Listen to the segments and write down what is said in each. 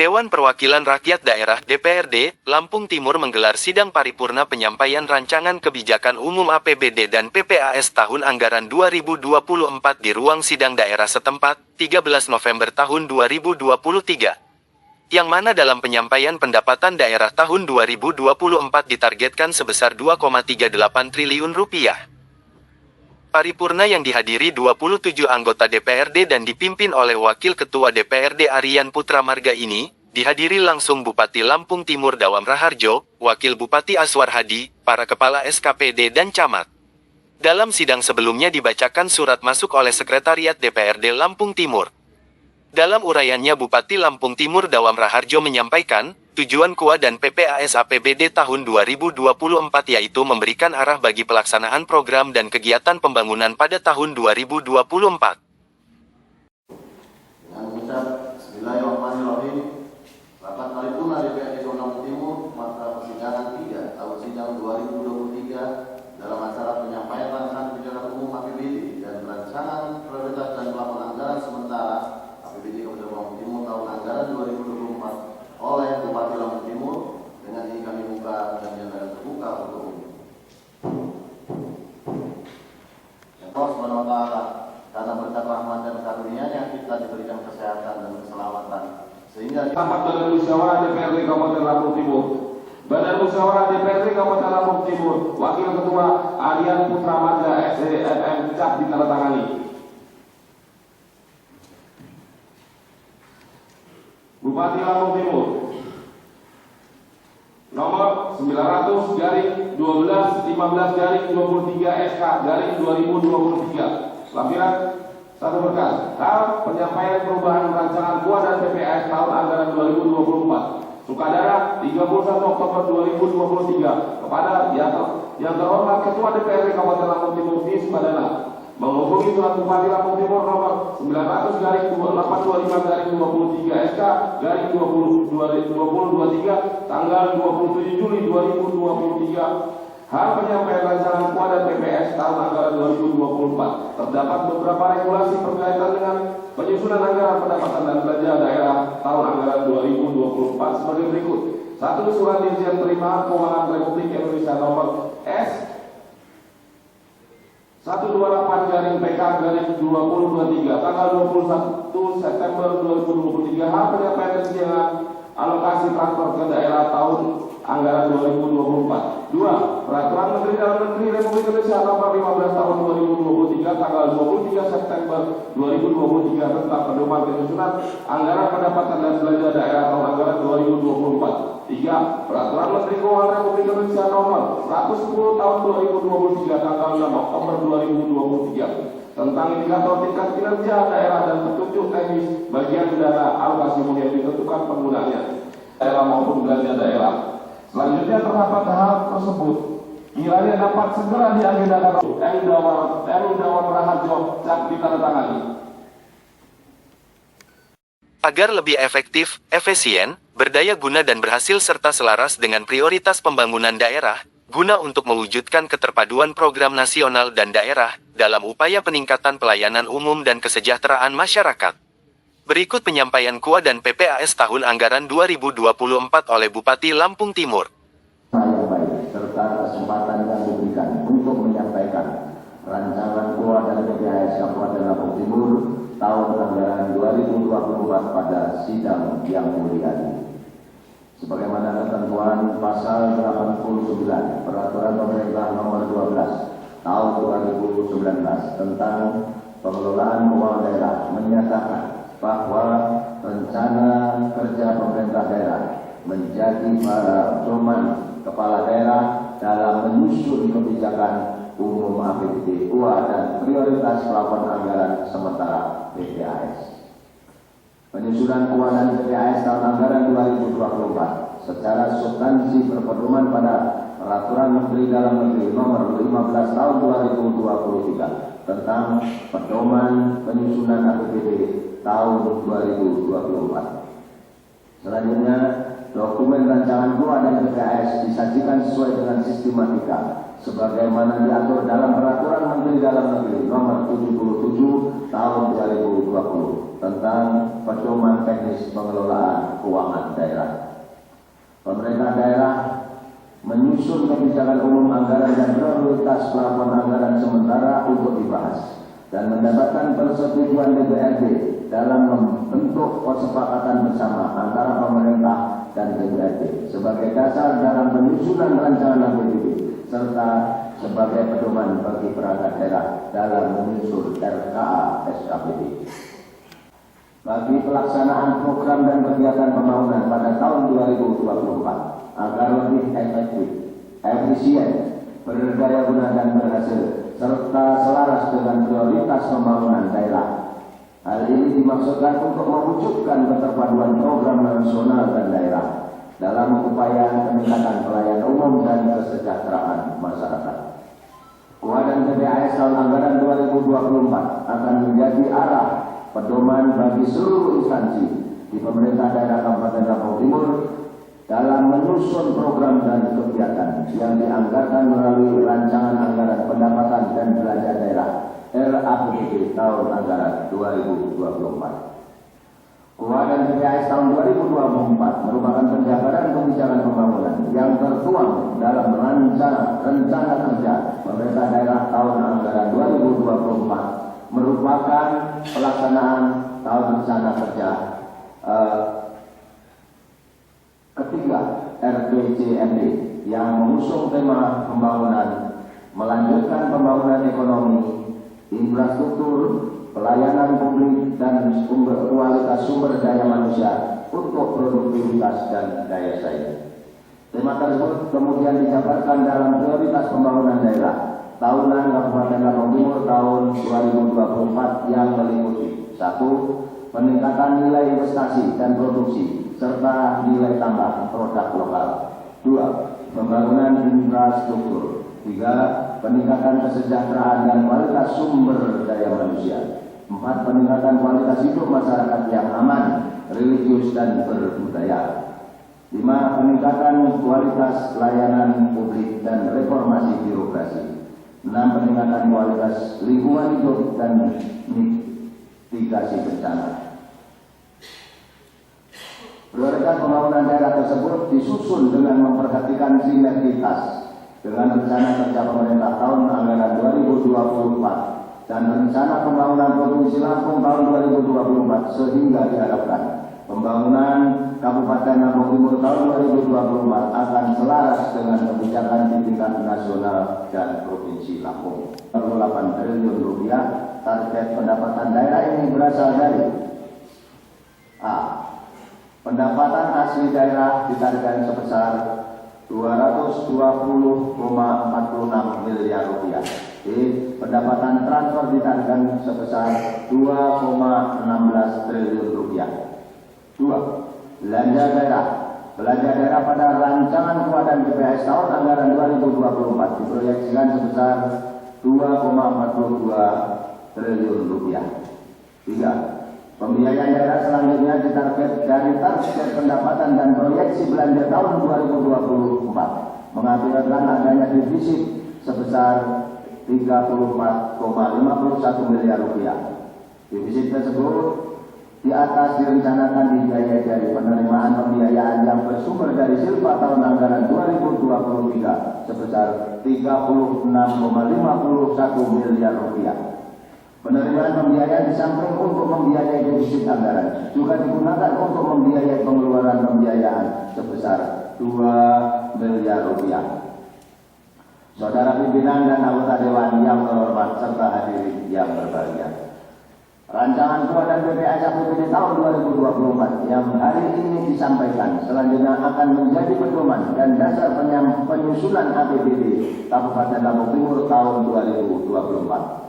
Dewan Perwakilan Rakyat Daerah (DPRD) Lampung Timur menggelar sidang paripurna penyampaian rancangan kebijakan umum APBD dan PPAS tahun anggaran 2024 di ruang sidang daerah setempat, 13 November tahun 2023. Yang mana dalam penyampaian pendapatan daerah tahun 2024 ditargetkan sebesar 2,38 triliun rupiah. Paripurna yang dihadiri 27 anggota DPRD dan dipimpin oleh Wakil Ketua DPRD Aryan Putra Marga ini, dihadiri langsung Bupati Lampung Timur Dawam Raharjo, Wakil Bupati Aswar Hadi, para kepala SKPD dan camat. Dalam sidang sebelumnya dibacakan surat masuk oleh Sekretariat DPRD Lampung Timur. Dalam uraiannya Bupati Lampung Timur Dawam Raharjo menyampaikan, tujuan KUA dan PPAS APBD tahun 2024 yaitu memberikan arah bagi pelaksanaan program dan kegiatan pembangunan pada tahun 2024. Dengan mengucap Bismillahirrahmanirrahim, rapat paripurna DPRD Lampung Timur masa persidangan 3 tahun sidang 2023 dalam acara penyampaian rancangan kebijakan umum APBD dan rancangan prioritas dan pelaporan anggaran sementara APBD Kabupaten Lampung Timur tahun anggaran 2024 oleh Bupati Lampung Timur dengan ini kami buka perjanjian dan terbuka untuk umum. Yang Allah Subhanahu wa Ta'ala, karena berkat rahmat dan karunia-Nya kita diberikan kesehatan dan keselamatan sehingga rapat Badan Musyawarah DPRD Kabupaten Lampung Timur. Badan Musyawarah DPRD Kabupaten Lampung Timur, Wakil Ketua Aryan Putra Marga SEMM Cap ditandatangani. Bupati Lampung Timur nomor 900/12-15-23 SK /2023 lampiran 1 berkas hal penyampaian perubahan rancangan KUA dan PPAS tahun anggaran 2024 Sukadana 31 Oktober 2023 kepada yang terhormat Ketua DPRD Kabupaten Lampung Timur di Sukadana menghubungi surat Bupati Lampung Timur nomor 900/825-23 SK /2023 tanggal 27 Juli 2023 hal penyampaian rancangan KUA dan PPAS tahun anggaran 2024 terdapat beberapa regulasi berkaitan dengan penyusunan anggaran pendapatan dan belanja daerah tahun anggaran 2024 sebagai berikut. 1. Surat Dirjen Terima Keuangan Republik Indonesia nomor S 128-PK-2023 tanggal 21 September 2023 hal penyampaian rencana alokasi transfer ke daerah tahun anggaran 2024. 2. Peraturan Menteri Dalam Negeri Republik Indonesia nomor 15 tahun 2023 tanggal 23 September 2023 tentang pedoman penyusunan anggaran pendapatan dan belanja daerah tahun anggaran 2024. 3. Peraturan Menteri Keuangan Republik Indonesia nomor 110 tahun 2023 tanggal 6 Oktober 2023 tentang indikator tingkat kinerja daerah dan petunjuk teknis bagian dana alokasi yang ditentukan penggunaannya daerah maupun belanja daerah. Selanjutnya terdapat hal tersebut kiranya dapat segera diagendakan Dawam Raharjo Cap ditandatangani. Agar lebih efektif, efisien, berdaya guna dan berhasil serta selaras dengan prioritas pembangunan daerah, guna untuk mewujudkan keterpaduan program nasional dan daerah, dalam upaya peningkatan pelayanan umum dan kesejahteraan masyarakat. Berikut penyampaian KUA dan PPAS tahun anggaran 2024 oleh Bupati Lampung Timur. Yang baik, serta kesempatan yang diberikan untuk menyampaikan rancangan KUA dan PPAS Kabupaten Lampung Timur tahun anggaran 2024 pada sidang yang mulia ini. Sebagaimana ketentuan pasal 89 Peraturan Pemerintah Nomor 12 Tahun 2019 tentang pengelolaan keuangan daerah menyatakan bahwa rencana kerja pemerintah daerah menjadi pedoman kepala daerah dalam menyusun kebijakan umum APBD KUA dan prioritas pelaporan anggaran sementara PPAS. Penyusunan KUA dan PPAS tahun anggaran 2024 secara substansi berpedoman pada Peraturan Menteri Dalam Negeri Nomor 15 Tahun 2023 tentang pedoman penyusunan APBD tahun 2024. Selanjutnya, dokumen rancangan KUA dan PPAS disajikan sesuai dengan sistematika sebagaimana diatur dalam Peraturan Menteri Dalam Negeri Nomor 77 Tahun 2020 tentang pedoman teknis pengelolaan keuangan daerah. Pemerintah daerah menyusun kebijakan umum anggaran dan prioritas plafon anggaran sementara untuk dibahas dan mendapatkan persetujuan DPRD dalam membentuk kesepakatan bersama antara pemerintah dan DPRD sebagai dasar dalam penyusunan rancangan APBD serta sebagai pedoman bagi perangkat daerah dalam menyusun RKA SKPD. Bagi pelaksanaan program dan kegiatan pembangunan pada tahun 2024 agar lebih efektif, efisien, berdaya guna dan berhasil, serta selaras dengan prioritas pembangunan daerah. Hal ini dimaksudkan untuk mewujudkan keterpaduan program nasional dan daerah dalam upaya peningkatan pelayanan umum dan kesejahteraan masyarakat. KUA dan PPAS tahun anggaran 2024 akan menjadi arah pedoman bagi seluruh instansi di pemerintah daerah Kabupaten Lampung Timur dalam menyusun program dan kegiatan yang dianggarkan melalui rancangan anggaran pendapatan dan belanja daerah RAPBD tahun anggaran 2024. KUA dan PPAS tahun 2024 merupakan penjabaran kebijakan pembangunan yang tertuang dalam rencana kerja pemerintah daerah tahun anggaran 2024 merupakan pelaksanaan tahun rencana kerja ketiga RPJMD yang mengusung tema pembangunan, melanjutkan pembangunan ekonomi, infrastruktur, pelayanan publik dan kualitas sumber daya manusia untuk produktivitas dan daya saing. Tema tersebut kemudian dijabarkan dalam prioritas pembangunan daerah tahunan Kabupaten Lampung Timur tahun 2024 yang meliputi 1. Peningkatan nilai investasi dan produksi serta nilai tambah produk lokal. 2. Pembangunan infrastruktur. 3. Peningkatan kesejahteraan dan kualitas sumber daya manusia. 4. Peningkatan kualitas hidup masyarakat yang aman, religius dan berbudaya. 5. Peningkatan kualitas layanan publik dan reformasi birokrasi. 6. Peningkatan kualitas lingkungan hidup dan mitigasi bencana. Prioritas pembangunan daerah tersebut disusun dengan memperhatikan sinergitas dengan rencana kerja pemerintah tahun anggaran 2024 dan rencana pembangunan Provinsi Lampung tahun 2024 sehingga diharapkan pembangunan Kabupaten Lampung Timur tahun 2024 akan selaras dengan kebijakan di tingkat nasional dan Provinsi Lampung. 8 triliun rupiah. Target pendapatan daerah ini berasal dari A. Pendapatan asli daerah ditargetkan sebesar 220,46 miliar rupiah. B. Pendapatan transfer ditargetkan sebesar 2,16 triliun rupiah. 2. Belanja daerah. Belanja daerah pada rancangan KUA dan PPAS tahun anggaran 2024 diproyeksikan sebesar 2,42 triliun rupiah. 3. Pembiayaan daerah selanjutnya ditarget dari target pendapatan dan proyeksi belanja tahun 2024 mengakibatkan adanya defisit sebesar 34,51 miliar rupiah. Defisit tersebut di atas direncanakan dibiayai dari penerimaan pembiayaan yang bersumber dari silpa tahun anggaran 2023 sebesar 36,51 miliar rupiah. Penerimaan pembiayaan di samping untuk membiayai defisit anggaran juga digunakan untuk membiayai pengeluaran pembiayaan sebesar 2 miliar rupiah. Saudara pimpinan dan anggota Dewan yang terhormat serta hadirin yang berbahagia. Rancangan KUA dan PPAS APBD tahun 2024 yang hari ini disampaikan selanjutnya akan menjadi pedoman dan dasar penyusunan APBD Kabupaten Lampung Timur tahun 2024.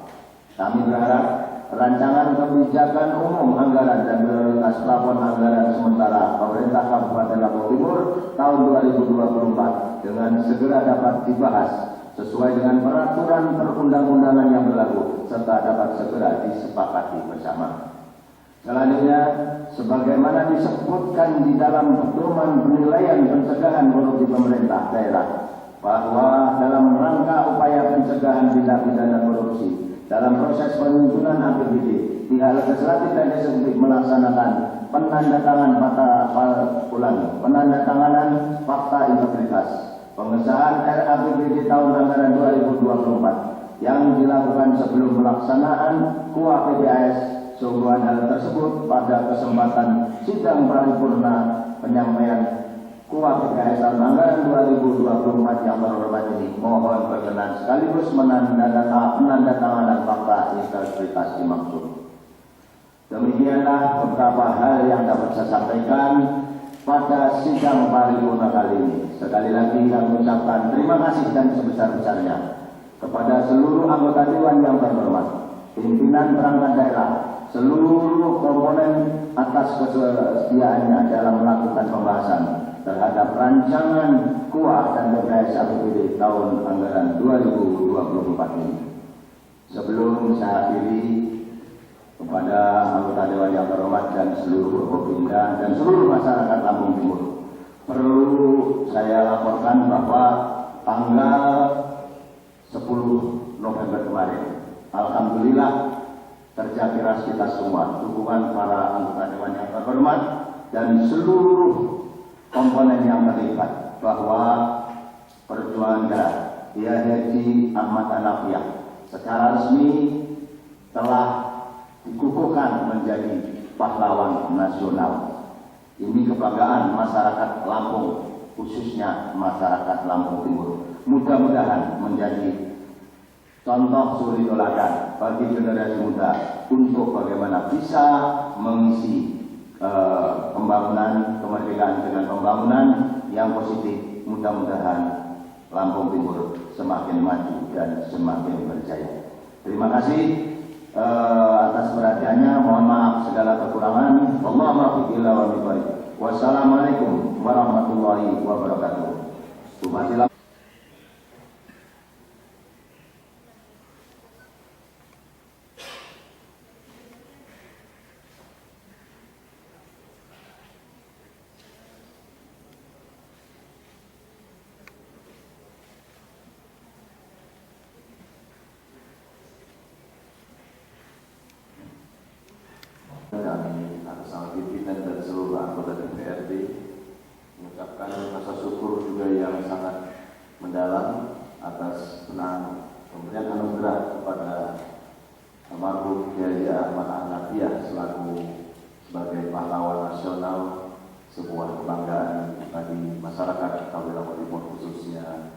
Kami berharap rancangan kebijakan umum anggaran dan prioritas plafon anggaran sementara pemerintah Kabupaten Lampung Timur tahun 2024 dengan segera dapat dibahas sesuai dengan peraturan perundang-undangan yang berlaku serta dapat segera disepakati bersama. Selanjutnya, sebagaimana disebutkan di dalam pedoman penilaian pencegahan korupsi pemerintah daerah, bahwa dalam rangka upaya pencegahan tindak pidana korupsi dalam proses penyusunan APBD Legislatif dan Eksekutif melaksanakan penandatanganan fakta integritas pengesahan RAPBD tahun anggaran 2024 yang dilakukan sebelum pelaksanaan KUA PPAS sehubungan hal tersebut pada kesempatan sidang paripurna penyampaian KUA PPAS tahun anggaran 2024 yang terhormat ini mohon berkenan sekaligus penandatanganan fakta integritas dimaksud. Demikianlah beberapa hal yang dapat saya sampaikan pada sidang paripurna kali ini. Sekali lagi kami ucapkan terima kasih dan sebesar-besarnya kepada seluruh anggota Dewan yang terhormat, pimpinan perangkat daerah, seluruh komponen atas kesediaannya dalam melakukan pembahasan terhadap rancangan KUA dan PPAS APBD tahun anggaran 2024 ini. Sebelum saya akhiri, kepada anggota Dewan yang terhormat dan seluruh Forkopimda dan seluruh masyarakat Lampung Timur, perlu saya laporkan bahwa tanggal 10 November kemarin, alhamdulillah kerja keras kita semua, dukungan para anggota Dewan yang terhormat dan seluruh komponen yang terlibat, bahwa perjuangan Kiai Haji Ahmad Hanafiah secara resmi telah dikukuhkan menjadi pahlawan nasional. Ini kebanggaan masyarakat Lampung, khususnya masyarakat Lampung Timur. Mudah-mudahan menjadi contoh suri teladan bagi generasi muda untuk bagaimana bisa mengisi pembangunan kemerdekaan dengan pembangunan yang positif. Mudah-mudahan Lampung Timur semakin maju dan semakin berjaya. Terima kasih atas perhatiannya. Mohon maaf segala kekurangan. Wassalamualaikum warahmatullahi wabarakatuh. Kami atas nama pimpinan dan seluruh anggota DPRD mengucapkan rasa syukur juga yang sangat mendalam atas pemberian anugerah kepada almarhum Kiai Ahmad Hanafiah sebagai pahlawan nasional, sebuah kebanggaan bagi masyarakat Kabupaten Lampung Timur, khususnya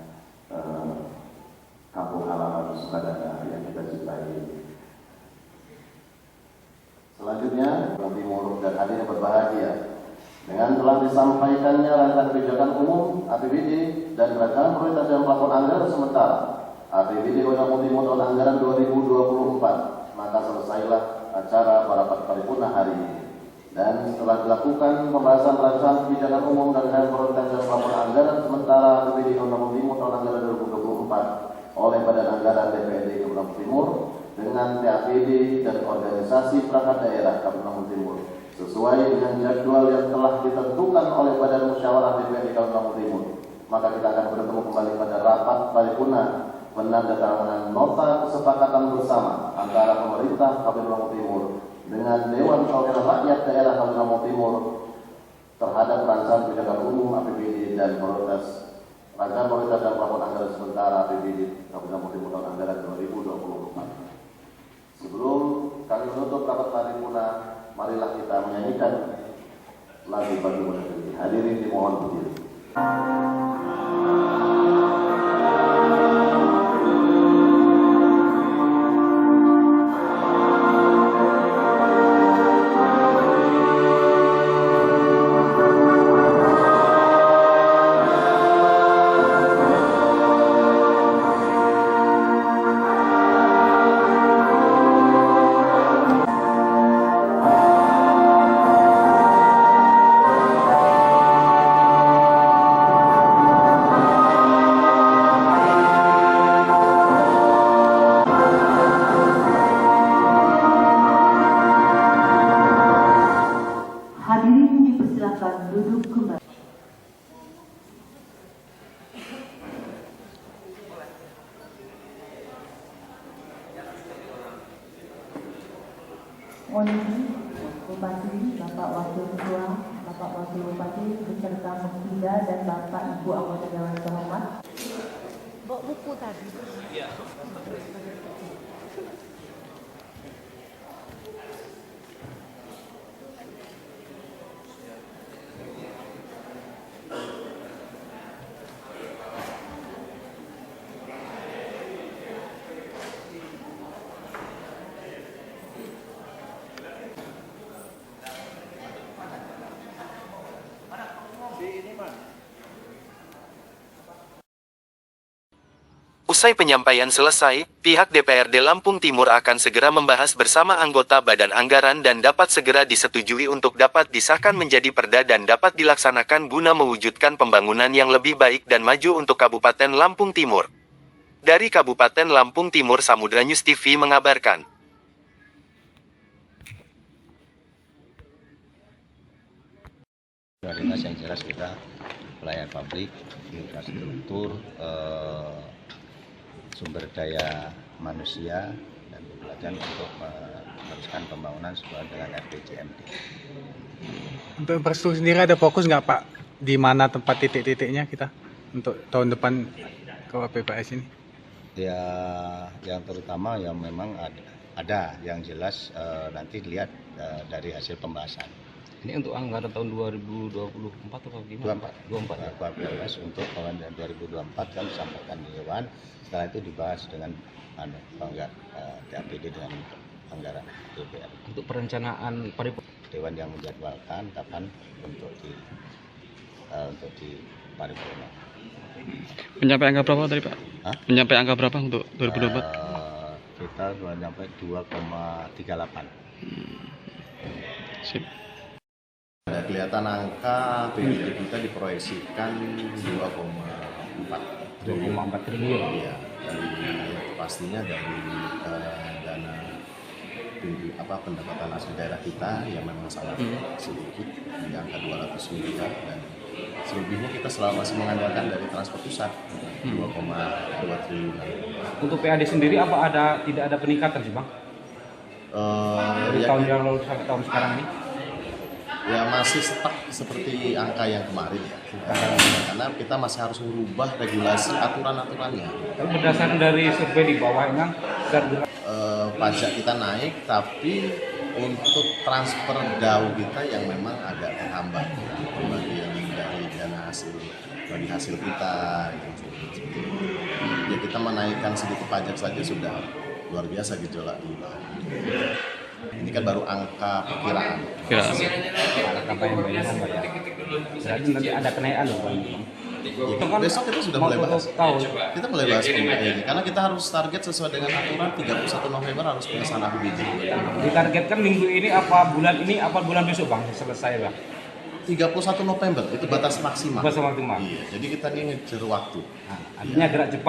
kampung halaman Sukadana yang kita cintai. Selanjutnya, Lampung Timur dan hadirin berbahagia, dengan telah disampaikannya rancangan kebijakan umum APBD dan rancangan prioritas dan plafon anggaran sementara APBD Kota Lampung Timur tahun anggaran 2024, maka selesailah acara rapat paripurna hari ini. Dan setelah dilakukan pembahasan rancangan kebijakan umum dan rancangan prioritas dan plafon anggaran sementara APBD Kota Lampung Timur tahun anggaran 2024 oleh Badan Anggaran DPRD Kota Lampung Timur dengan TAPD dan organisasi perangkat daerah Kabupaten Lampung Timur sesuai dengan jadwal yang telah ditentukan oleh Badan Musyawarah DPRD Kabupaten Lampung Timur, maka kita akan bertemu kembali pada rapat paripurna penandatanganan nota kesepakatan bersama antara pemerintah Kabupaten Lampung Timur dengan Dewan Perwakilan Rakyat Daerah Kabupaten Lampung Timur terhadap rancangan kebijakan umum APBD dan rancangan prioritas dan plafon anggaran sementara APBD Kabupaten Lampung Timur tahun anggaran 2024. Sebelum kami menutup rapat paripurna, marilah kita menyanyikan lagu bagi negeri. Hadirin dimohon berdiri. Monisi, Bupati, Bapak Wakil Ketua, Bapak Wakil Bupati, beserta Muftida dan Bapak Ibu anggota Dewan terhormat. Bawa buku tadi. Iya. Usai penyampaian selesai, pihak DPRD Lampung Timur akan segera membahas bersama anggota Badan Anggaran dan dapat segera disetujui untuk dapat disahkan menjadi perda dan dapat dilaksanakan guna mewujudkan pembangunan yang lebih baik dan maju untuk Kabupaten Lampung Timur. Dari Kabupaten Lampung Timur, Samudra News TV mengabarkan. Prioritas yang jelas kita pelayanan publik, infrastruktur, sumber daya manusia, dan pembelajaran untuk meneruskan pembangunan sesuai dengan RPJMD. Untuk infrastruktur sendiri ada fokus nggak Pak? Di mana tempat titik-titiknya kita untuk tahun depan KPPS ini? Ya, yang terutama yang memang ada yang jelas nanti lihat dari hasil pembahasan. Ini untuk anggaran tahun 2024 atau gimana? 24 ya, KPPS untuk tahun 2024 kan disampaikan di Dewan. Setelah itu dibahas dengan DAPD dengan anggaran DPR. Untuk perencanaan paripurna Dewan yang menjadwalkan kapan untuk di paripurna. Mencapai angka berapa tadi Pak? Hah? Mencapai angka berapa untuk 2024? Kita sudah sampai 2,38. Sip. Ada kelihatan angka PBB kita diproyeksikan 2,4 triliun. Iya, pastinya dari dana pendapatan asli daerah kita yang memang sangat sedikit di angka 200 miliar dan selebihnya kita selalu masih mengandalkan dari transport pusat 2,2 triliun. Untuk PAD sendiri tidak ada peningkatan sih Bang? Dari tahun yang lalu sampai tahun sekarang ini? Ya masih stuck seperti angka yang kemarin ya. Karena kita masih harus merubah regulasi aturan-aturannya. Tapi berdasarkan dari survei di bawah memang pajak kita naik, tapi untuk transfer DAU kita yang memang agak terhambat bagian dari dana hasil bagi hasil kita. Ya kita menaikkan sedikit pajak saja sudah luar biasa gejolak di bawah. Ini kan baru angka perkiraan. Angka yang banyak ya. Berarti nanti ada kenaikan loh Bang. Ya, besok kita sudah mulai bahas. Kita mulai bahas ini karena kita harus target sesuai dengan aturan 31 November harus pengesahan APBD. Ditargetkan minggu ini apa bulan besok Bang selesai Bang? 31 November itu batas maksimal. Batas maksimal. Iya, jadi kita ini ngejar waktu. Nah, artinya gerak cepat.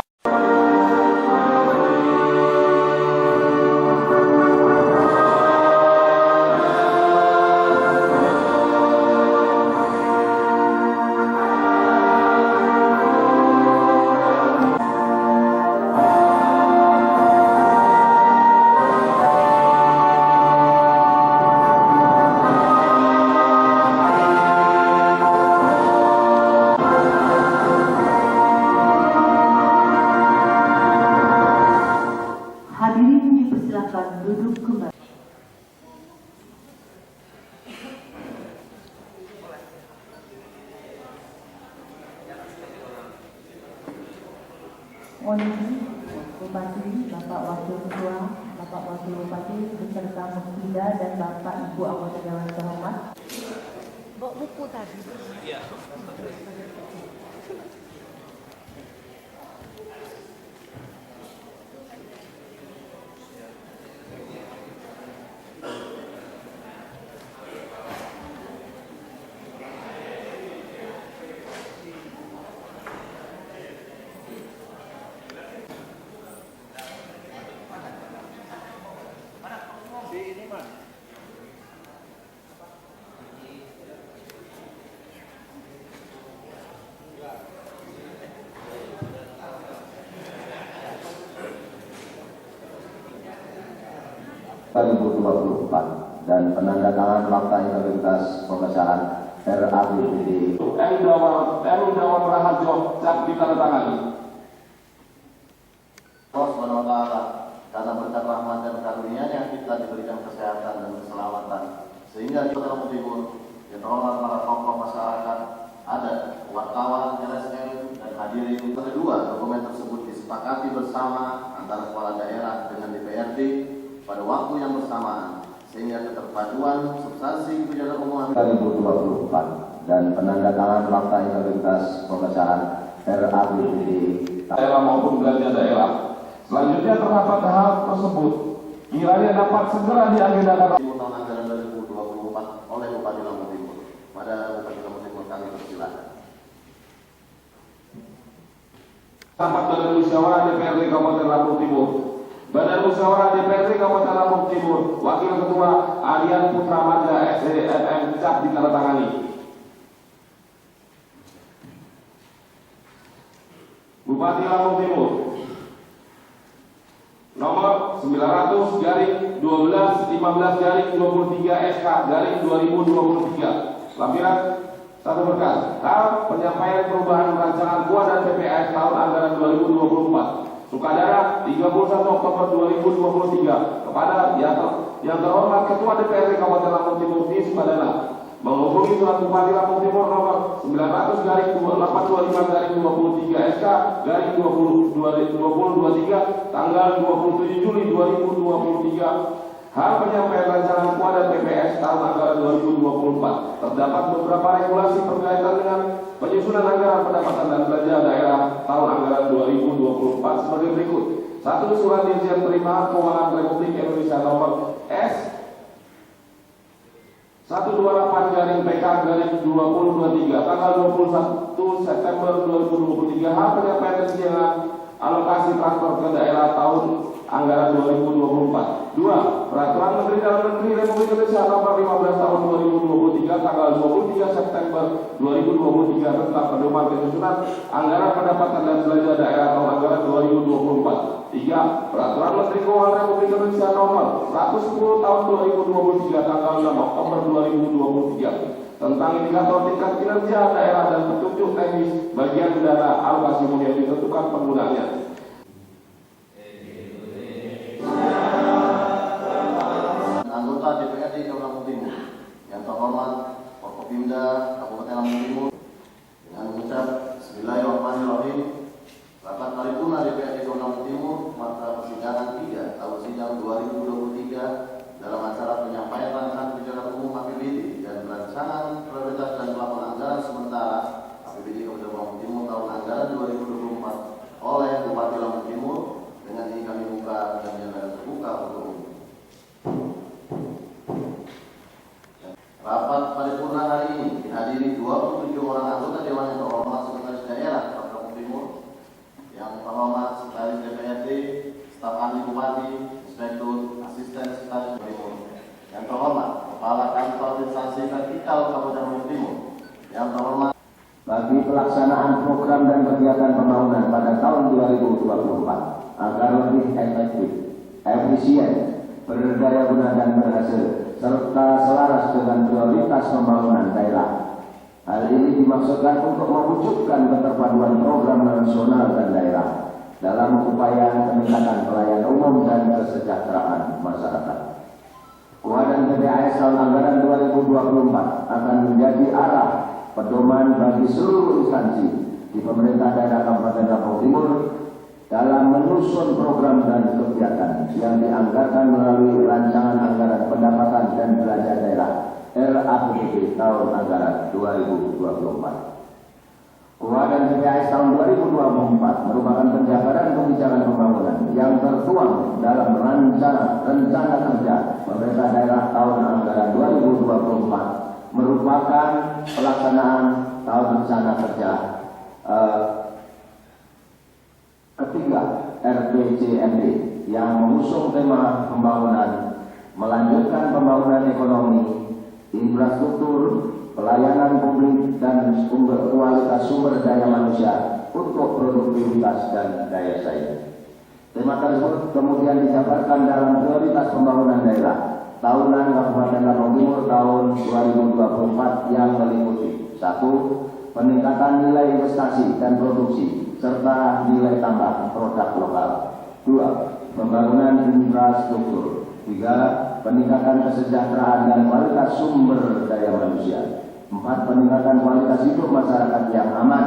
Hadirin dipersilakan duduk kembali. Monisi, Bupati, Bapak Wakil Ketua, Bapak Wakil Bupati, beserta Muftida dan Bapak Ibu anggota Dewan terhormat. Bawa buku tadi. Iya. Tahun 2024 dan penandatanganan fakta integritas pengesahan RAPBD. M. Dawan Raharjo, cap ditandatangani. Allah Subhanahu wa Ta'ala, karena berkat rahmat dan karunia-Nya kita diberikan kesehatan dan keselamatan, sehingga kita dalam Timur yang terhormat para tokoh masyarakat, adat, wartawan, LSM, dan hadirin. Kedua, dokumen tersebut disepakati bersama antara kepala daerah dengan DPRD pada waktu yang bersamaan, sehingga keterpaduan substansi kebijakan umum 2024 dan penandatanganan fakta integritas pengesahan RAPBD daerah maupun belanja daerah. Selanjutnya terdapat hal tersebut kiranya dapat segera diagendakan tahun anggaran 2024 oleh Bupati Lampung Timur. Pada Bupati Lampung Timur kami persilakan. Rapat Badan Musyawarah DPRD Kabupaten Lampung Timur. Badan Musyawarah DPRD Kabupaten Lampung Timur, Wakil Ketua Aryan Putra Manda SDMM, cap ditandatangani. Bupati Lampung Timur nomor 900/12-15-23 SK /2023 lampiran 1 berkas. Hal penyampaian perubahan rancangan KUA dan PPAS tahun anggaran 2024 Sukadana 31 Oktober 2023 kepada yang terhormat Ketua DPRD Kabupaten Lampung Timur di Sukadana menghubungi surat Bupati Lampung Timur nomor 900/825-23 SK /2023 tanggal 27 Juli 2023. Hal penyampaian rancangan KUA dan PPS tahun anggaran 2024 terdapat beberapa regulasi berkaitan dengan penyusunan anggaran pendapatan dan belanja daerah tahun anggaran 2024 sebagai berikut. 1. Surat Dirjen Penerimaan Keuangan Republik Indonesia nomor S 128-PK-2023 tanggal 21 September 2023. Hal penyampaian rencana alokasi transfer ke daerah tahun anggaran 2024. 2. Peraturan Menteri Dalam Negeri Republik Indonesia nomor 15 tahun 2023 tanggal 23 September 2023 tentang pedoman penyusunan anggaran pendapatan dan belanja daerah tahun anggaran 2024. 3. Peraturan Menteri Keuangan Republik Indonesia nomor 110 tahun 2023 tanggal 6 Oktober 2023 tentang indikator tingkat kinerja daerah dan petunjuk teknis bagian dana alokasi yang ditentukan penggunaannya. Anggota DPRD Kabupaten Lampung Timur yang terhormat Forkopimda Kabupaten Lampung Timur dengan mengucap Bismillahirrahmanirrahim. Rapat paripurna DPRD Kabupaten Lampung Timur masa persidangan 3 tahun sidang 2023 dalam acara penyampaian rancangan kebijakan umum APBD dan rancangan prioritas dan pelaporan anggaran sementara APBD Kabupaten Lampung Timur tahun anggaran 2024 oleh Bupati Lampung Timur. Dengan ini kami buka dan terbuka untuk umum. Rapat paripurna hari ini dihadiri 27 orang anggota Dewan yang terhormat Sekretaris Daerah Kabupaten Lampung Timur, yang terhormat Sekretaris DPRD, staf ahli Bupati, Inspektur, Asisten Sekretaris Timur, yang terhormat Kepala Kantor Instansi Vertikal Kabupaten Lampung Timur, yang terhormat bagi pelaksanaan program dan kegiatan pembangunan pada tahun 2024 agar lebih efektif, efisien, berdaya guna dan berhasil, serta selaras dengan prioritas pembangunan daerah. Hal ini dimaksudkan untuk mewujudkan keterpaduan program nasional dan daerah dalam upaya peningkatan pelayanan umum dan kesejahteraan masyarakat. KUA dan PPAS tahun anggaran 2024 akan menjadi arah pedoman bagi seluruh instansi di pemerintah daerah Kabupaten Lampung Timur dalam menyusun program dan kegiatan yang dianggarkan melalui rancangan anggaran pendapatan dan belanja daerah RAPBD tahun anggaran 2024. KUA dan PPAS tahun 2024 merupakan penjabaran kebijakan pembangunan yang tertuang dalam rencana kerja pemerintah daerah tahun anggaran 2024 merupakan pelaksanaan tahun rencana kerja ketiga RPJMD yang mengusung tema pembangunan, melanjutkan pembangunan ekonomi, infrastruktur, pelayanan publik dan kualitas sumber daya manusia untuk produktivitas dan daya saing. Tema tersebut kemudian dijabarkan dalam prioritas pembangunan daerah tahunan Kabupaten Lampung Timur tahun 2024 yang meliputi 1. Peningkatan nilai investasi dan produksi serta nilai tambah produk lokal. 2. Pembangunan infrastruktur. 3. Peningkatan kesejahteraan dan kualitas sumber daya manusia. 4. Peningkatan kualitas hidup masyarakat yang aman,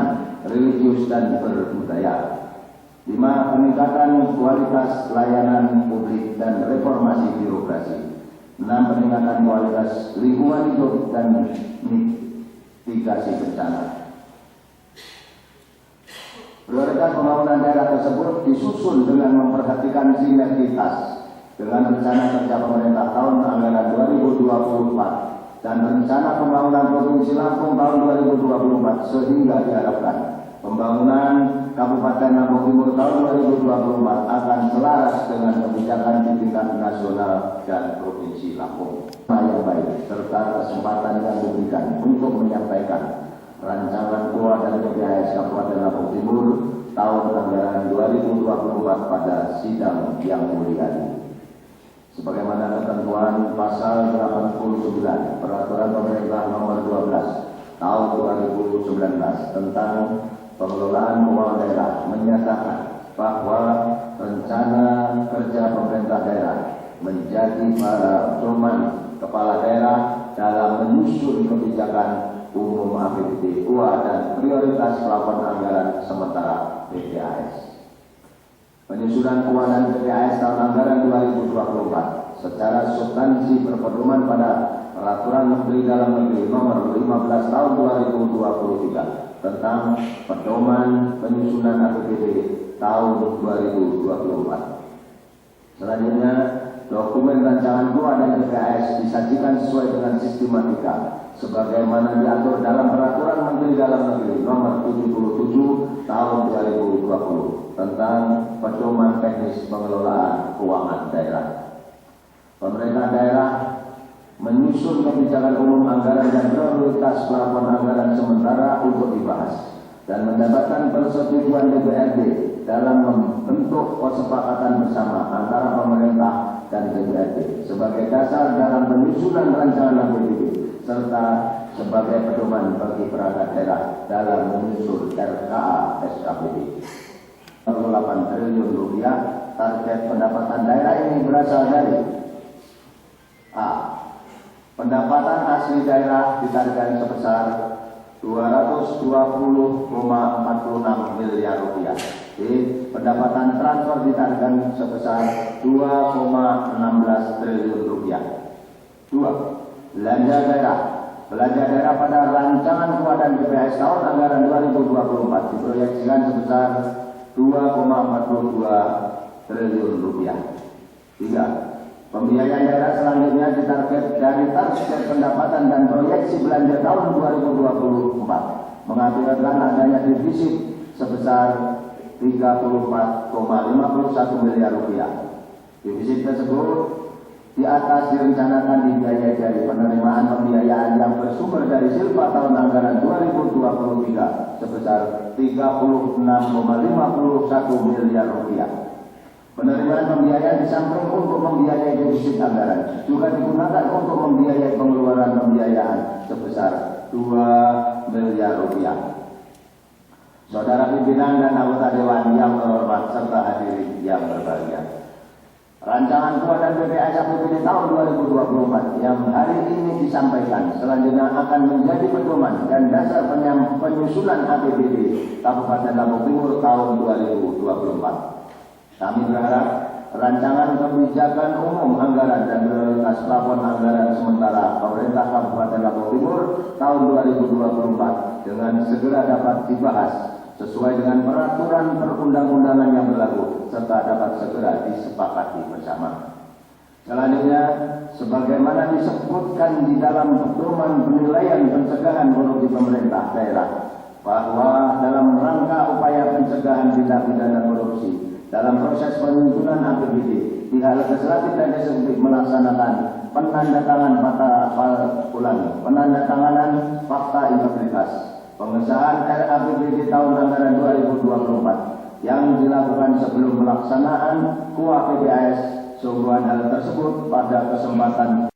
religius dan berbudaya. 5. Peningkatan kualitas layanan publik dan reformasi birokrasi. 6. Peningkatan kualitas lingkungan hidup dan mitigasi bencana. Prioritas pembangunan daerah tersebut disusun dengan memperhatikan sinergitas dengan rencana kerja pemerintah tahun anggaran 2024 dan rencana pembangunan Provinsi Lampung tahun 2024 sehingga diharapkan pembangunan Kabupaten Lampung Timur tahun 2024 akan selaras dengan kebijakan di tingkat nasional dan Provinsi Lampung. Yang baik serta kesempatan yang diberikan untuk menyampaikan rancangan KUA dan PPAS Kabupaten Lampung Timur tahun anggaran 2024 pada sidang yang mulia ini. Sebagaimana ketentuan pasal 89 Peraturan Pemerintah Nomor 12 Tahun 2019 tentang pengelolaan keuangan daerah menyatakan bahwa rencana kerja pemerintah daerah menjadi pedoman kepala daerah dalam menyusun kebijakan umum APBD, KUA dan prioritas plafon anggaran sementara PPAS. Penyusunan KUA dan PPAS tahun anggaran 2024 secara substansi berpedoman pada Peraturan Menteri Dalam Negeri Nomor 15 Tahun 2023 tentang pedoman penyusunan APBD tahun 2024. Selanjutnya, dokumen rancangan KUA dan PPAS disajikan sesuai dengan sistematika sebagaimana diatur dalam Peraturan Menteri Dalam Negeri Nomor 77 Tahun 2020 tentang pedoman teknis pengelolaan keuangan daerah. Pemerintah daerah menyusun kebijakan umum anggaran dan prioritas plafon anggaran sementara untuk dibahas dan mendapatkan persetujuan DPRD dalam membentuk kesepakatan bersama antara pemerintah dan DPRD sebagai dasar dalam penyusunan rancangan APBD serta sebagai pedoman bagi perangkat daerah dalam menyusun RKA SKPD. 8 triliun rupiah. Target pendapatan daerah ini berasal dari A. Pendapatan asli daerah ditargetkan sebesar 220,46 miliar rupiah. B. Pendapatan transfer ditargetkan sebesar 2,16 triliun rupiah. 2. Belanja daerah. Belanja daerah pada rancangan KUA dan PPAS tahun anggaran 2024 diproyeksikan sebesar 2,42 triliun rupiah. 3. Pembiayaan daerah selanjutnya ditarget dari target pendapatan dan proyeksi belanja tahun 2024 mengakibatkan adanya defisit sebesar 34,51 miliar rupiah. Defisit tersebut di atas direncanakan dibiayai dari penerimaan pembiayaan yang bersumber dari silpa tahun anggaran 2023 sebesar 36,51 miliar rupiah. Penerimaan pembiayaan di samping untuk membiayai defisit anggaran juga digunakan untuk membiayai pengeluaran pembiayaan sebesar 2 miliar rupiah. Saudara pimpinan dan anggota Dewan yang terhormat serta hadirin yang berbahagia. Rancangan KUA dan PPAS APBD tahun 2024 yang hari ini disampaikan selanjutnya akan menjadi pedoman dan dasar penyusunan APBD Kabupaten Lampung Timur tahun 2024. Kami berharap rancangan kebijakan umum anggaran dan prioritas plafon anggaran sementara pemerintah Kabupaten Lampung Timur tahun 2024 dengan segera dapat dibahas sesuai dengan peraturan perundang-undangan yang berlaku serta dapat segera disepakati bersama. Selanjutnya, sebagaimana disebutkan di dalam pedoman penilaian pencegahan korupsi pemerintah daerah, bahwa dalam rangka upaya pencegahan tindak pidana korupsi dalam proses penyusunan APBD, pihak legislatif dan eksekutif melaksanakan penandatanganan fakta integritas pengesahan RAPBD tahun anggaran 2024 yang dilakukan sebelum pelaksanaan KUA PPAS Sehubungan hal tersebut pada kesempatan